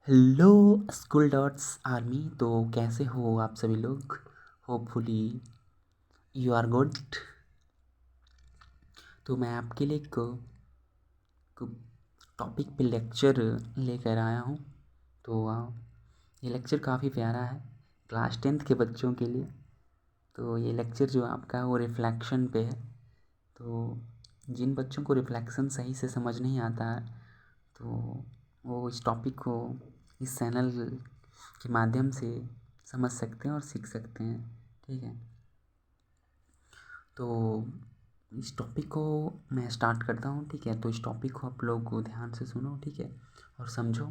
Hello school dots army. तो कैसे हो आप सभी लोग? Hopefully you are good. तो मैं आपके लिए एक टॉपिक पे लेक्चर लेकर आया हूँ। तो ये लेक्चर काफ़ी प्यारा है क्लास 10th के बच्चों के लिए। तो ये लेक्चर जो आपका वो रिफ्लेक्शन पे है। तो जिन बच्चों को रिफ्लेक्शन सही से समझ नहीं आता है तो वो इस टॉपिक को इस चैनल के माध्यम से समझ सकते हैं और सीख सकते हैं। ठीक है, तो इस टॉपिक को मैं स्टार्ट करता हूँ। ठीक है, तो इस टॉपिक को आप लोग को ध्यान से सुनो। ठीक है, और समझो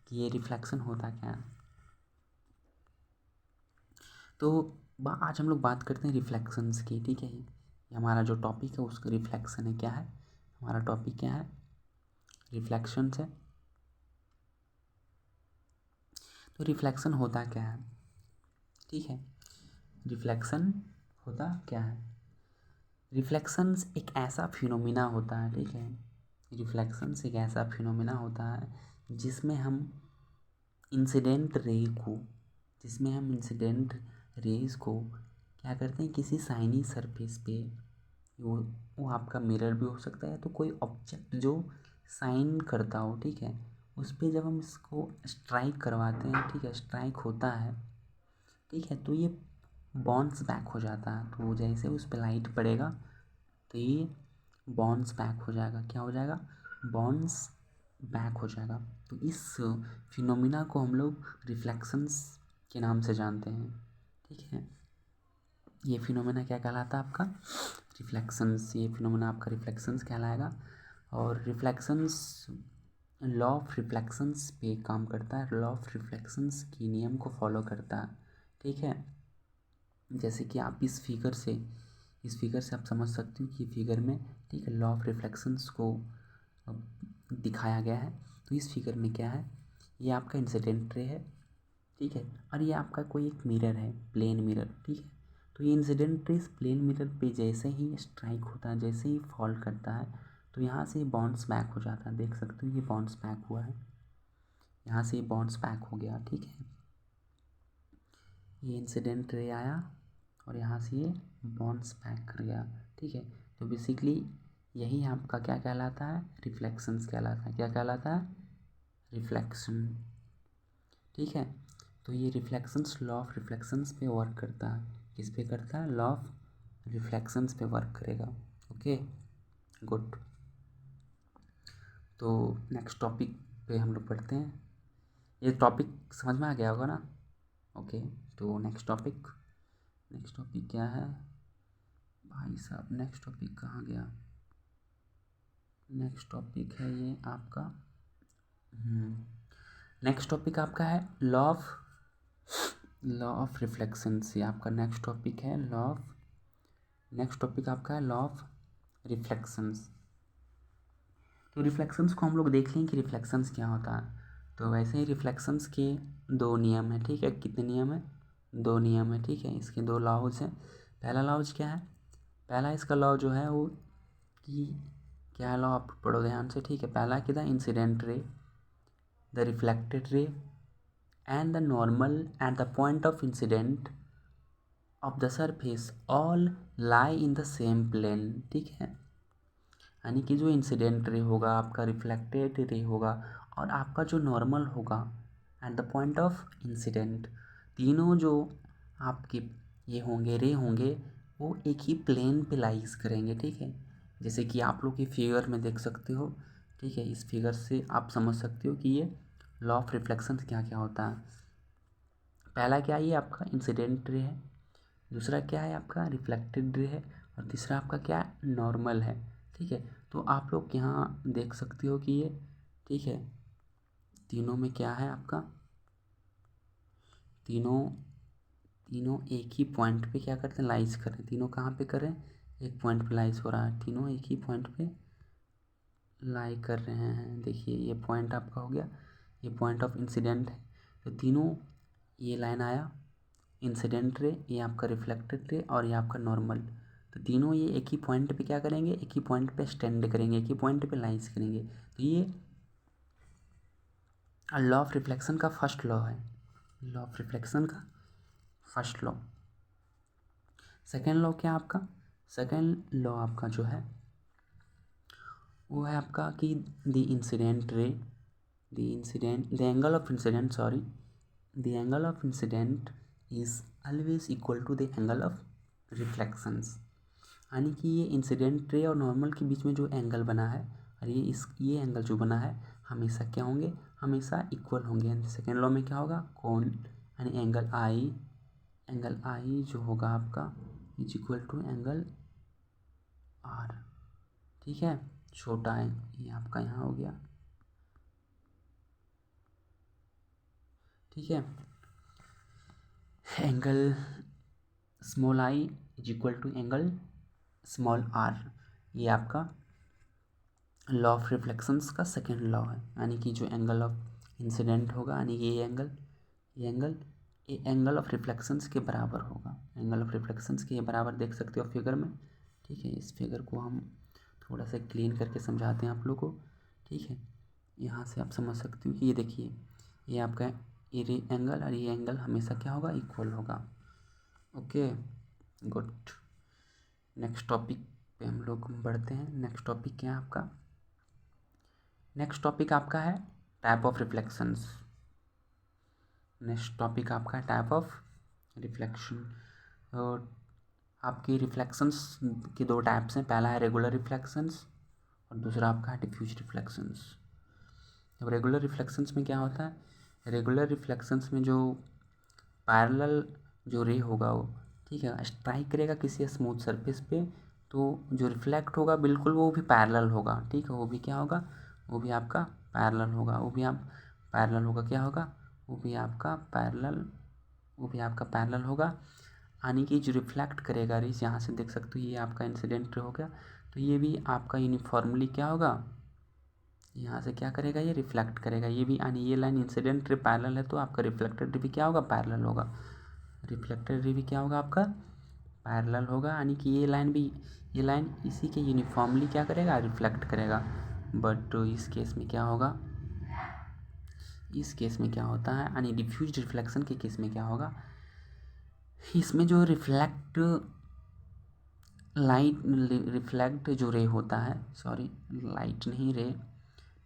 कि ये रिफ्लेक्शन होता क्या है। तो आज हम लोग बात करते हैं रिफ्लेक्शंस की। ठीक है, ये हमारा जो टॉपिक है उसका रिफ्लेक्शन है। क्या है हमारा टॉपिक? क्या है? रिफ्लेक्शंस है। तो रिफ्लेक्शन होता क्या है? ठीक है, रिफ्लेक्शन होता क्या है? रिफ्लेक्शंस एक ऐसा फिनोमिना होता है। ठीक है, रिफ्लेक्शंस एक ऐसा फिनोमिना होता है जिसमें हम इंसिडेंट रे को क्या करते हैं, किसी शाइनी सरफेस पे, वो आपका मिरर भी हो सकता है, तो कोई ऑब्जेक्ट जो शाइन करता हो, ठीक है, उस पर जब हम इसको स्ट्राइक करवाते हैं, ठीक है, स्ट्राइक होता है, ठीक है, तो ये बाउंस बैक हो जाता है। तो जैसे उस पर लाइट पड़ेगा तो ये बाउंस बैक हो जाएगा। क्या हो जाएगा? बाउंस बैक हो जाएगा। तो इस फिनोमिना को हम लोग रिफ्लेक्शंस के नाम से जानते हैं। ठीक है, ये फिनोमिना क्या कहलाता है आपका? रिफ्लेक्शंस। ये फिनोमिना आपका रिफ्लेक्शंस कहलाएगा। और रिफ्लेक्शंस लॉ ऑफ रिफ्लेक्शंस पे काम करता है, लॉ ऑफ रिफ्लेक्शंस की नियम को फॉलो करता है। ठीक है, जैसे कि आप इस फिगर से आप समझ सकते हो कि फिगर में, ठीक है, लॉ ऑफ रिफ्लेक्शंस को दिखाया गया है। तो इस फिगर में क्या है, ये आपका इंसिडेंट रे है, ठीक है, और ये आपका कोई एक मिरर है, प्लेन मिरर। ठीक है, तो ये इंसिडेंट रे इस प्लेन मिरर पे जैसे ही स्ट्राइक होता है, जैसे ही फॉल करता है, तो यहाँ से बाउंस बैक हो जाता है। देख सकते हो ये बाउंस बैक हुआ है, यहाँ से ये बाउंस बैक हो गया। ठीक है, ये इंसिडेंट रे आया और यहाँ से ये बाउंस बैक कर गया। ठीक है, तो बेसिकली यही आपका क्या कहलाता है? रिफ्लेक्शंस कहलाता है। क्या कहलाता है? रिफ्लेक्शन। ठीक है, तो ये रिफ्लेक्शंस लॉ ऑफ रिफ्लेक्शंस पे वर्क करता है। किस पे करता है? लॉ ऑफ रिफ्लेक्शंस पे वर्क करेगा। Okay, good. तो नेक्स्ट टॉपिक पे हम लोग पढ़ते हैं। ये टॉपिक समझ में आ गया होगा ना? ओके, तो नेक्स्ट टॉपिक क्या है भाई साहब? नेक्स्ट टॉपिक कहाँ गया? नेक्स्ट टॉपिक है ये आपका, नेक्स्ट टॉपिक आपका है लॉ ऑफ रिफ्लेक्शंस। ये आपका नेक्स्ट टॉपिक है नेक्स्ट टॉपिक आपका है लॉ ऑफ रिफ्लेक्शंस। तो रिफ्लेक्शंस को हम लोग देख लें कि रिफ्लेक्शंस क्या होता है। तो वैसे ही रिफ्लेक्शंस के दो नियम है। ठीक है, कितने नियम है? दो नियम है। ठीक है, इसके दो लॉज हैं। पहला लॉज क्या है? पहला इसका लॉ जो है वो कि क्या लॉ, आप पढ़ो ध्यान से। ठीक है, पहला क्या था? Incident ray, the reflected ray and the normal at the point of incident of the surface all lie in the same plane। ठीक है, यानी कि जो इंसिडेंट रे होगा, आपका रिफ्लेक्टेड रे होगा और आपका जो नॉर्मल होगा at the point of incident, तीनों जो आपके ये होंगे, रे होंगे, वो एक ही प्लेन पे लाइज करेंगे। ठीक है, जैसे कि आप लोग ये फिगर में देख सकते हो। ठीक है, इस फिगर से आप समझ सकते हो कि ये लॉ ऑफ रिफ्लेक्शन क्या क्या होता है। पहला क्या है? ये आपका इंसिडेंट रे है, दूसरा क्या है? आपका रिफ्लेक्टेड रे है, और तीसरा आपका क्या है? नॉर्मल है। ठीक है, तो आप लोग यहाँ देख सकते हो कि ये, ठीक है, तीनों में क्या है आपका? तीनों तीनों एक ही पॉइंट पे क्या करते हैं? लाइज करें। तीनों कहाँ पे करें? एक पॉइंट पे लाइज हो रहा है। तीनों एक ही पॉइंट पे लाई कर रहे हैं। देखिए ये पॉइंट आपका हो गया, ये पॉइंट ऑफ इंसिडेंट है। तो तीनों, ये लाइन आया इंसिडेंट रे, ये आपका रिफ्लेक्टेड रे और ये आपका नॉर्मल, तो तीनों ये एक ही पॉइंट पे क्या करेंगे? एक ही पॉइंट पे स्टैंड करेंगे, एक ही पॉइंट पे लाइज करेंगे। तो ये लॉ ऑफ रिफ्लेक्शन का फर्स्ट लॉ है, लॉ ऑफ रिफ्लेक्शन का फर्स्ट लॉ। सेकेंड लॉ क्या आपका, सेकेंड लॉ आपका जो है वो है आपका कि the incident ray, the angle of incident, sorry, the angle of incident is always equal to the angle of reflections. यानी कि ये इंसिडेंट रे और नॉर्मल के बीच में जो एंगल बना है और ये एंगल जो बना है हमेशा क्या होंगे, हमेशा इक्वल होंगे। सेकेंड लॉ में क्या होगा, कोण यानी एंगल आई जो होगा आपका is equal to angle R, ठीक है, छोटा है ये आपका यहाँ हो गया, ठीक है। Angle small I is equal to angle small R, ये आपका लॉ ऑफ रिफ्लेक्शंस का सेकेंड लॉ है। यानी कि जो एंगल ऑफ इंसिडेंट होगा यानी कि ये एंगल ऑफ रिफ्लेक्शंस के बराबर होगा, एंगल ऑफ रिफ्लेक्शंस के ये बराबर देख सकते हो फिगर में, ठीक है। इस फिगर को हम थोड़ा सा क्लीन करके समझाते हैं आप लोग को, ठीक है। यहाँ से आप समझ सकते हो कि ये देखिए ये आपका ये एंगल और ये एंगल हमेशा क्या होगा, इक्वल होगा। Okay good. नेक्स्ट टॉपिक पे हम लोग बढ़ते हैं। नेक्स्ट टॉपिक क्या है आपका, नेक्स्ट टॉपिक आपका है type of reflections. Next topic आपका है टाइप ऑफ रिफ्लेक्शन। और आपकी रिफ्लेक्शंस के दो टाइप्स हैं, पहला है रेगुलर रिफ्लेक्शंस और दूसरा आपका है डिफ्यूज रिफ्लेक्शंस। अब रेगुलर रिफ्लेक्शंस में क्या होता है, रेगुलर रिफ्लेक्शंस में जो पैरेलल जो रे होगा वो, ठीक है, स्ट्राइक करेगा किसी स्मूथ सरफेस पे तो जो रिफ्लेक्ट होगा बिल्कुल वो भी पैरेलल होगा, ठीक है, वो भी क्या होगा, वो भी आपका पैरेलल होगा, वो भी आप पैरेलल होगा, क्या होगा, वो भी आपका पैरेलल होगा। यानी कि जो रिफ्लेक्ट करेगा रेस, यहाँ से देख सकते हो ये आपका इंसिडेंट रे हो गया, तो ये भी आपका यूनिफॉर्मली क्या होगा, यहाँ से क्या करेगा, ये रिफ्लेक्ट करेगा, ये भी, यानी ये लाइन इंसिडेंट रे पैरेलल है तो आपका रिफ्लेक्टेड रे भी क्या होगा, पैरेलल होगा, रिफ्लेक्टेड रे भी क्या होगा आपका पैरेलल होगा। यानी कि ये लाइन इसी के यूनिफॉर्मली क्या करेगा, रिफ्लेक्ट करेगा। बट इस केस में क्या होगा, इस केस में क्या होता है, यानी डिफ्यूज रिफ्लेक्शन के केस में क्या होगा, इसमें जो रिफ्लेक्ट जो रे होता है, सॉरी लाइट नहीं रे,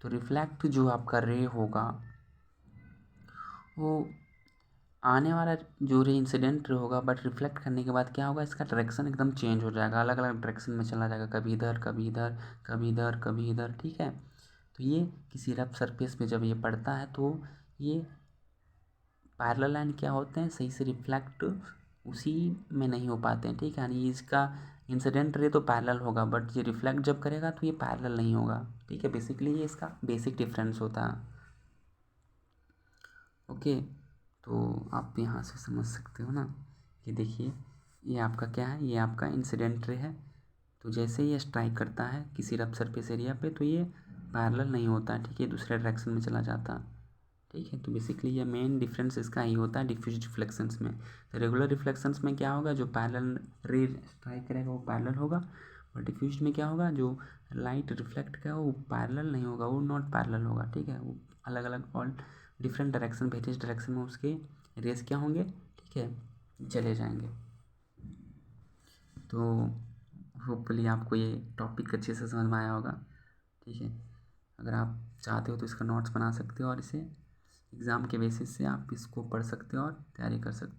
तो रिफ्लेक्ट जो आपका रे होगा वो आने वाला जो रे इंसिडेंट रे होगा, बट रिफ्लेक्ट करने के बाद क्या होगा, इसका डायरेक्शन एकदम चेंज हो जाएगा, अलग अलग डायरेक्शन में चला जाएगा, कभी इधर कभी इधर कभी इधर कभी इधर, ठीक है। तो ये किसी रफ सरफेस पे जब ये पड़ता है तो ये पैरेलल लाइन क्या होते हैं, सही से रिफ्लेक्ट उसी में नहीं हो पाते हैं, ठीक है। यानी इसका इंसिडेंट रे तो पैरेलल होगा बट ये रिफ्लेक्ट जब करेगा तो ये पैरेलल नहीं होगा, ठीक है। बेसिकली ये इसका बेसिक डिफरेंस होता है। ओके, तो आप यहाँ से समझ सकते हो ना, ये देखिए ये आपका क्या है, ये आपका इंसिडेंट रे है, तो जैसे ये स्ट्राइक करता है किसी रफ सरफेस एरिया पे तो ये पैरेलल नहीं होता है, ठीक है, दूसरे डायरेक्शन में चला जाता है, ठीक है। तो बेसिकली ये मेन डिफरेंस इसका ही होता है डिफ्यूज रिफ्लेक्शंस में। तो रेगुलर रिफ्लेक्शंस में क्या होगा, जो पैरेलल रे स्ट्राइक करेगा वो पैरेलल होगा, और डिफ्यूज में क्या होगा, जो लाइट रिफ्लेक्ट करेगा वो पैरेलल नहीं होगा, वो नॉट पैरेलल होगा, ठीक है। वो अलग अलग all different direction, various direction में उसके रेस क्या होंगे, ठीक है, चले जाएंगे। तो होपफुली आपको ये टॉपिक अच्छे से समझ में आया होगा, ठीक है। अगर आप चाहते हो तो इसका नोट्स बना सकते हो और इसे एग्ज़ाम के बेसिस से आप इसको पढ़ सकते हो और तैयारी कर सकते हो।